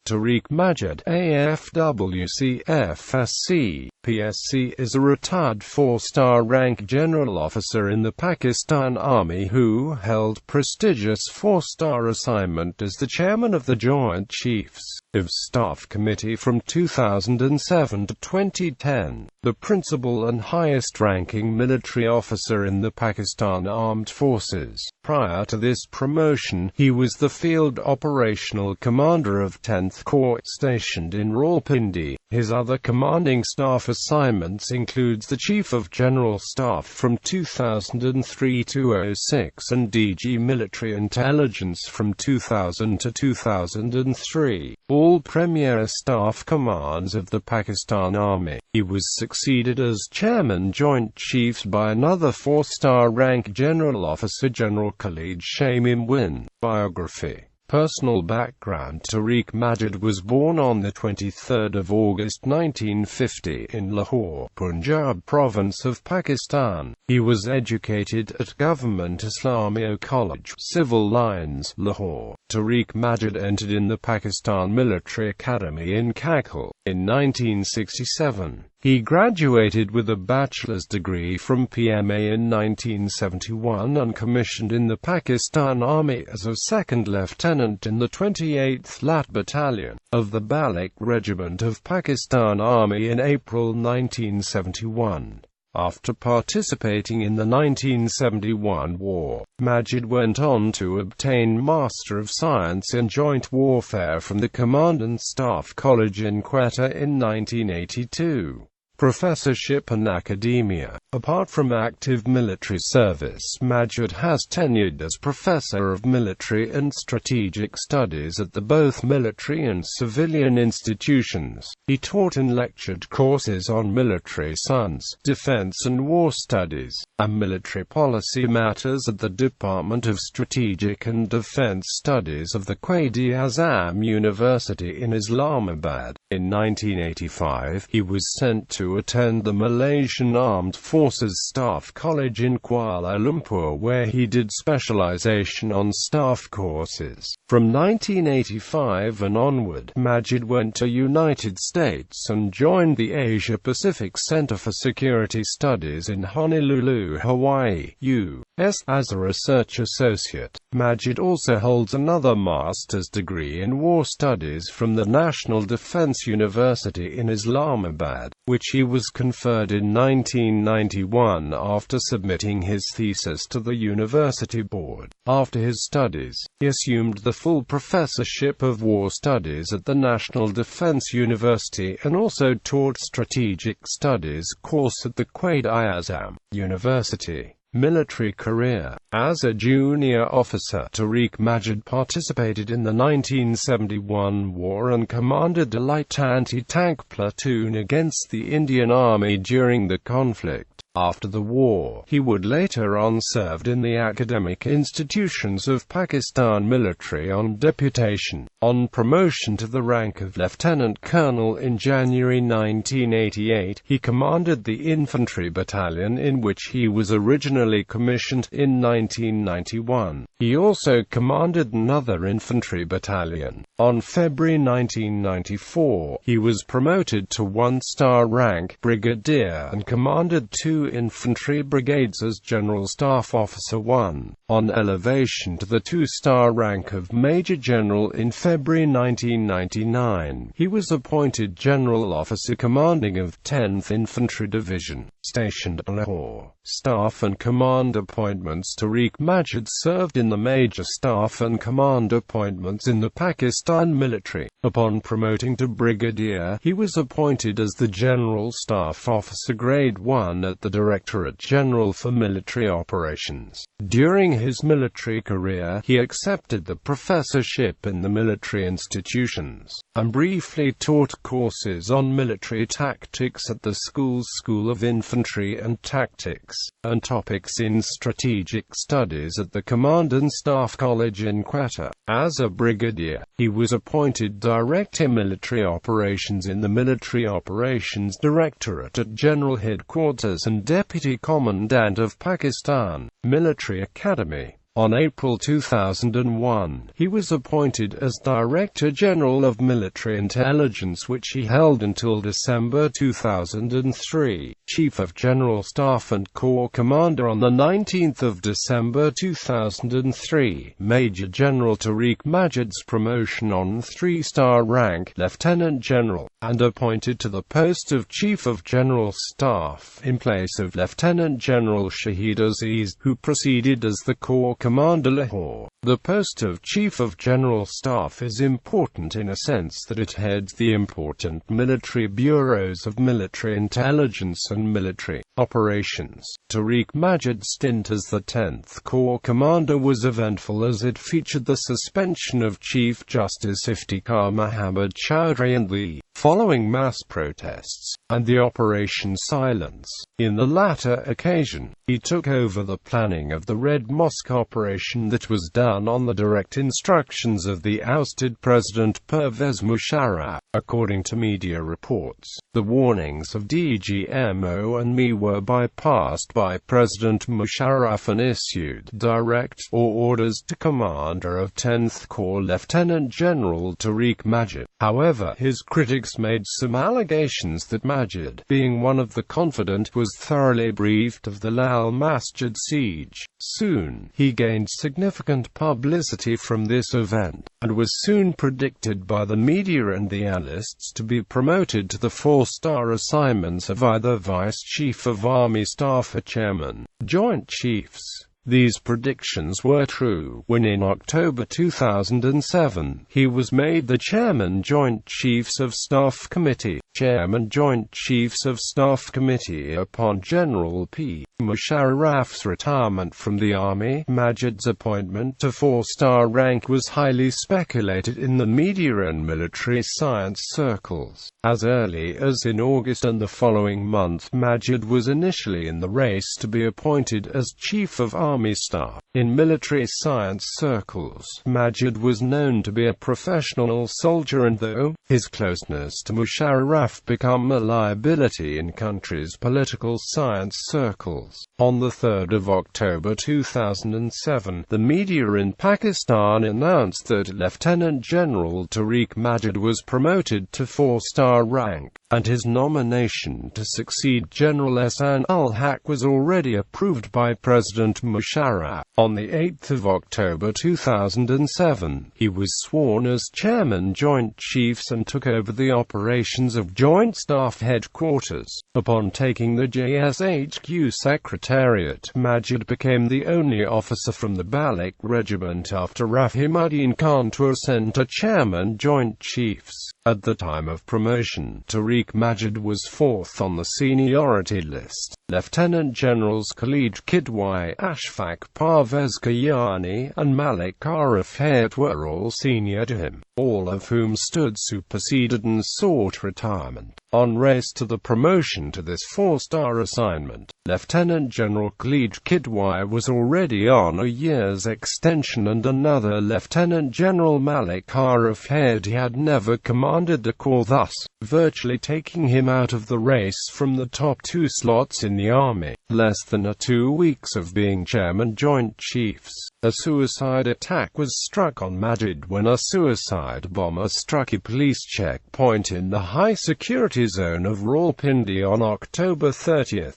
Tariq Majid, afwc, FSC, PSC is a retired 4-star rank general officer in the Pakistan Army who held prestigious 4-star assignment as the chairman of the Joint Chiefs of Staff Committee from 2007 to 2010, the principal and highest-ranking military officer in the Pakistan Armed Forces. Prior to this promotion, he was the Field Operational Commander of 10th Corps stationed in Rawalpindi. His other commanding staff assignments includes the Chief of General Staff from 2003 to 06 and DG Military Intelligence from 2000 to 2003. All Premier Staff Commands of the Pakistan Army. He was succeeded as Chairman Joint Chiefs by another 4-star rank General Officer General Khalid Shameem Wynne. Biography. Personal background. Tariq Majid was born on 23 August 1950 in Lahore, Punjab province of Pakistan. He was educated at Government Islamia College, Civil Lines, Lahore. Tariq Majid entered in the Pakistan Military Academy in Kakal in 1967. He graduated with a bachelor's degree from PMA in 1971 and commissioned in the Pakistan Army as a second lieutenant in the 28th Lat Battalion of the Balik Regiment of Pakistan Army in April 1971. After participating in the 1971 war, Majid went on to obtain Master of Science in Joint Warfare from the Commandant Staff College in Quetta in 1982. Professorship and Academia. Apart from active military service, Majid has tenured as Professor of Military and Strategic Studies at both military and civilian institutions. He taught and lectured courses on military science, defense and war studies, and military policy matters at the Department of Strategic and Defense Studies of the Quaid-e-Azam University in Islamabad. In 1985, he was sent to attend the Malaysian Armed Forces Staff College in Kuala Lumpur, where he did specialization on staff courses. From 1985 and onward, Majid went to United States and joined the Asia-Pacific Center for Security Studies in Honolulu, Hawaii, U.S. as a research associate. Majid also holds another master's degree in war studies from the National Defense University in Islamabad, which he was conferred in 1991 after submitting his thesis to the University Board. After his studies, he assumed the full Professorship of War Studies at the National Defense University and also taught Strategic Studies course at the Quaid-e-Azam University. Military career. As a junior officer, Tariq Majid participated in the 1971 war and commanded a light anti-tank platoon against the Indian Army during the conflict. After the war, he would later on served in the academic institutions of Pakistan military on deputation. On promotion to the rank of Lieutenant Colonel in January 1988, he commanded the infantry battalion in which he was originally commissioned in 1991. He also commanded another infantry battalion. On February 1994, he was promoted to 1-star rank brigadier and commanded 2 infantry brigades as General Staff Officer 1. On elevation to the 2-star rank of Major General in February 1999, he was appointed General Officer Commanding of 10th Infantry Division, stationed at Lahore. Staff and Command Appointments. Tariq Majid served in the Major Staff and Command Appointments in the Pakistan military. Upon promoting to Brigadier, he was appointed as the General Staff Officer Grade 1 at the Directorate General for Military Operations. During his military career, he accepted the professorship in the military institutions, and briefly taught courses on military tactics at the School of Infantry and Tactics, and topics in strategic studies at the Commandant Staff College in Quetta. As a brigadier, he was appointed Director Military Operations in the Military Operations Directorate at General Headquarters and Deputy Commandant of Pakistan Military Academy. On April 2001, he was appointed as Director General of Military Intelligence, which he held until December 2003, Chief of General Staff and Corps Commander on 19 December 2003, Major General Tariq Majid's promotion on 3-star rank, Lieutenant General, and appointed to the post of Chief of General Staff, in place of Lieutenant General Shahid Aziz, who proceeded as the Corps Commander Lahore. The post of Chief of General Staff is important in a sense that it heads the important military bureaus of military intelligence and military operations. Tariq Majid's stint as the 10th Corps Commander was eventful as it featured the suspension of Chief Justice Iftikhar Muhammad Chowdhury and the following mass protests, and the Operation Silence. In the latter occasion, he took over the planning of the Red Mosque operation that was done on the direct instructions of the ousted President Pervez Musharraf. According to media reports, the warnings of DGMO and me were bypassed by President Musharraf and issued direct orders to Commander of 10th Corps Lieutenant General Tariq Majid. However, his critics made some allegations that Majid, being one of the confident, was thoroughly briefed of the Lal Masjid siege. Soon, he gained significant publicity from this event, and was soon predicted by the media and the analysts to be promoted to the 4-star assignments of either Vice Chief of Army Staff or Chairman, Joint Chiefs. These predictions were true when in October 2007, he was made the Chairman Joint Chiefs of Staff Committee, Chairman Joint Chiefs of Staff Committee upon General P. Musharraf's retirement from the Army. Majid's appointment to 4-star rank was highly speculated in the media and military science circles. As early as in August and the following month, Majid was initially in the race to be appointed as Chief of Army Staff. In military science circles, Majid was known to be a professional soldier, and though his closeness to Musharraf became a liability in country's political science circles. On the 3rd of October 2007, the media in Pakistan announced that Lieutenant General Tariq Majid was promoted to 4-star rank, and his nomination to succeed General Ehsan ul-Haq was already approved by President Musharraf. On the 8th of October 2007, he was sworn as Chairman Joint Chiefs and took over the operations of Joint Staff Headquarters. Upon taking the JSHQ Secretariat, Majid became the only officer from the Balik Regiment after Rahimuddin Khan to ascend to Chairman Joint Chiefs. At the time of promotion, Tariq Majid was 4th on the seniority list. Lieutenant Generals Khalid Kidwai, Ashfaq Parvez Kayani, and Malik Arif were all senior to him, all of whom stood superseded and sought retirement. On race to the promotion to this 4-star assignment, Lieutenant General Khalid Kidwai was already on a year's extension, and another Lieutenant General Malik Arif had never commanded the corps, thus virtually taking him out of the race from the top 2 slots in the Army. Less than 2 weeks of being Chairman Joint Chiefs, a suicide attack was struck on Majid when a suicide bomber struck a police checkpoint in the high-security zone of Rawalpindi on October 30.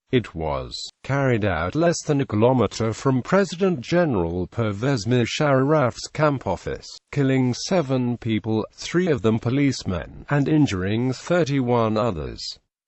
It was carried out less than a kilometer from President General Pervez Musharraf's camp office, killing 7 people, 3 of them policemen, and injuring 31 others.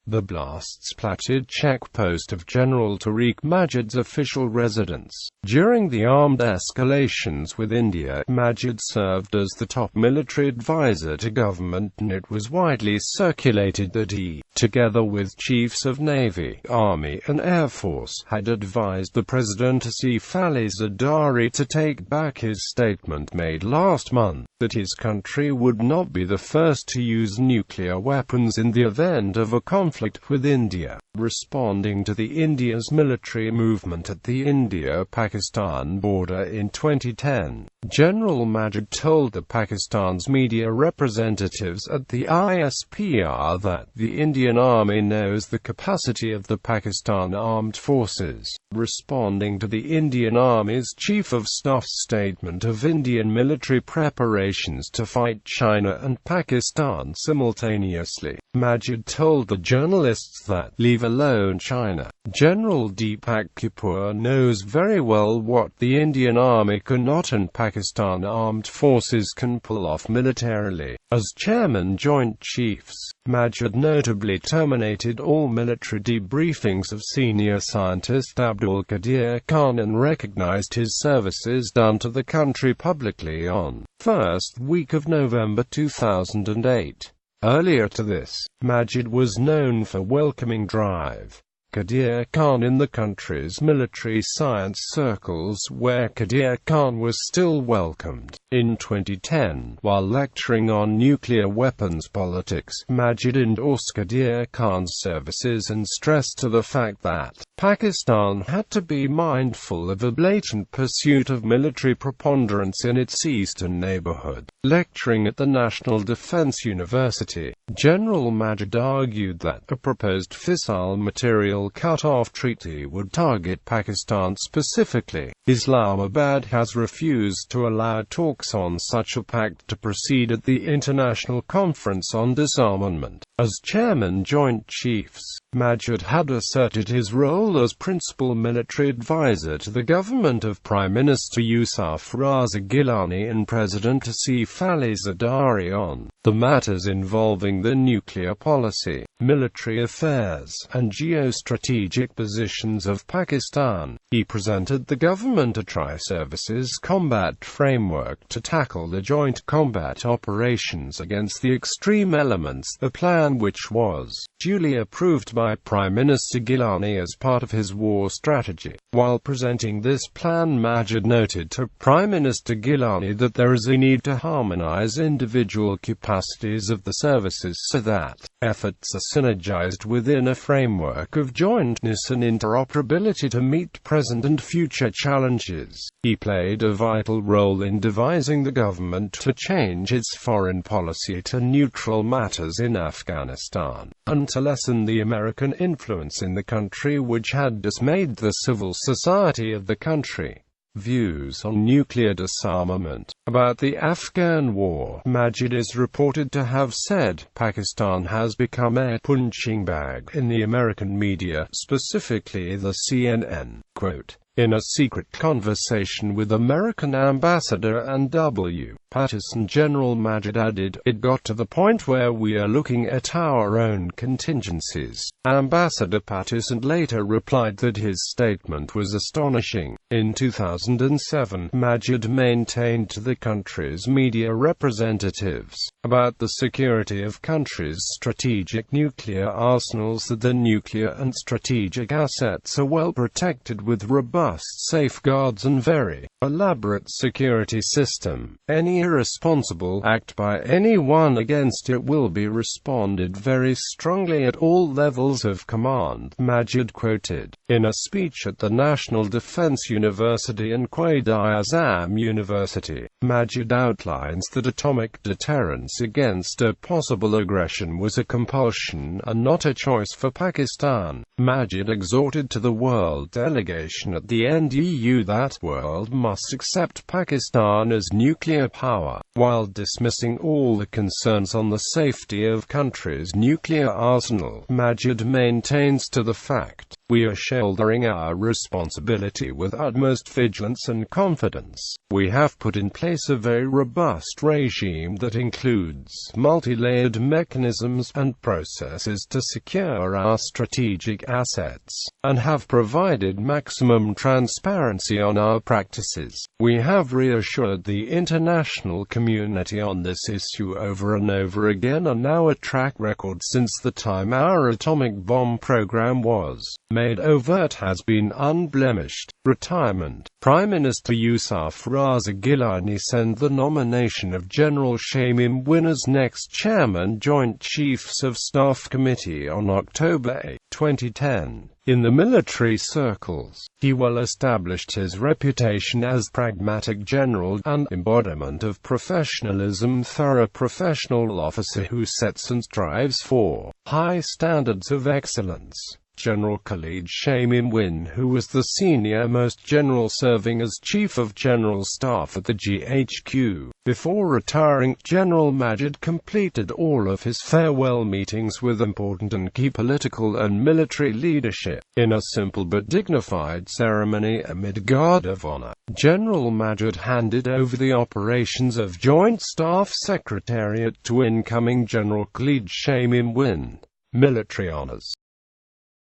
The blasts platted checkpost of General Tariq Majid's official residence. During the armed escalations with India, Majid served as the top military advisor to government, and it was widely circulated that he, together with chiefs of Navy, Army and Air Force, had advised the President Asif Ali Zardari to take back his statement made last month, that his country would not be the first to use nuclear weapons in the event of a conflict conflict with India. Responding to the India's military movement at the India-Pakistan border in 2010, General Majid told the Pakistan's media representatives at the ISPR that the Indian Army knows the capacity of the Pakistan Armed Forces. Responding to the Indian Army's Chief of Staff's statement of Indian military preparations to fight China and Pakistan simultaneously, Majid told the journalists that, leave alone China, General Deepak Kapoor knows very well what the Indian Army cannot and Pakistan Armed Forces can pull off militarily. As Chairman Joint Chiefs, Majid notably terminated all military debriefings of senior scientist Abdul Qadir Khan and recognized his services done to the country publicly on first week of November 2008. Earlier to this, Majid was known for welcoming Drive Qadir Khan in the country's military science circles, where Qadir Khan was still welcomed. In 2010, while lecturing on nuclear weapons politics, Majid endorsed Qadir Khan's services and stressed to the fact that Pakistan had to be mindful of a blatant pursuit of military preponderance in its eastern neighborhood. Lecturing at the National Defense University, General Majid argued that a proposed fissile material cut-off treaty would target Pakistan specifically. Islamabad has refused to allow talks on such a pact to proceed at the International Conference on Disarmament. As Chairman Joint Chiefs, Majid had asserted his role as principal military advisor to the government of Prime Minister Yusuf Raza Gilani and President Asif Ali Zardari on the matters involving the nuclear policy, military affairs, and geostrategic positions of Pakistan. He presented the government a tri-services combat framework to tackle the joint combat operations against the extreme elements, a plan which was duly approved by Prime Minister Gilani as part of his war strategy. While presenting this plan, Majid noted to Prime Minister Gilani that there is a need to harmonize individual capacities of the services so that efforts are synergized within a framework of jointness and interoperability to meet present and future challenges. He played a vital role in devising the government to change its foreign policy to neutral matters in Afghanistan, and to lessen the American influence in the country which had dismayed the civil society of the country. Views on nuclear disarmament. About the Afghan war, Majid is reported to have said, Pakistan has become a punching bag in the American media, specifically the CNN. Quote, in a secret conversation with American Ambassador and W. Patterson, General Majid added, it got to the point where we are looking at our own contingencies. Ambassador Patterson later replied that his statement was astonishing. In 2007, Majid maintained to the country's media representatives about the security of country's strategic nuclear arsenals that the nuclear and strategic assets are well protected with robust safeguards and very elaborate security system. Any irresponsible act by anyone against it will be responded very strongly at all levels of command, Majid quoted. In a speech at the National Defense University and Quaid-i-Azam University, Majid outlines that atomic deterrence against a possible aggression was a compulsion and not a choice for Pakistan. Majid exhorted to the world delegation at the NDU that world must accept Pakistan as nuclear power, while dismissing all the concerns on the safety of country's nuclear arsenal. Majid maintains to the fact, we are shouldering our responsibility with utmost vigilance and confidence. We have put in place a very robust regime that includes multi-layered mechanisms and processes to secure our strategic assets, and have provided maximum transparency on our practices. We have reassured the international community community on this issue over and over again, and now a track record since the time our atomic bomb program was made overt has been unblemished. Retirement. Prime Minister Yousaf Raza Gilani sent the nomination of General Shameem Wynne as next chairman Joint Chiefs of Staff Committee on October 8, 2010. In the military circles, he well established his reputation as pragmatic general, an embodiment of professionalism, thorough professional officer who sets and strives for high standards of excellence. General Khalid Shameem Wynne, who was the senior-most general serving as Chief of General Staff at the GHQ. Before retiring, General Majid completed all of his farewell meetings with important and key political and military leadership. In a simple but dignified ceremony amid guard of honor, General Majid handed over the operations of Joint Staff Secretariat to incoming General Khalid Shameem Wynne. Military honors.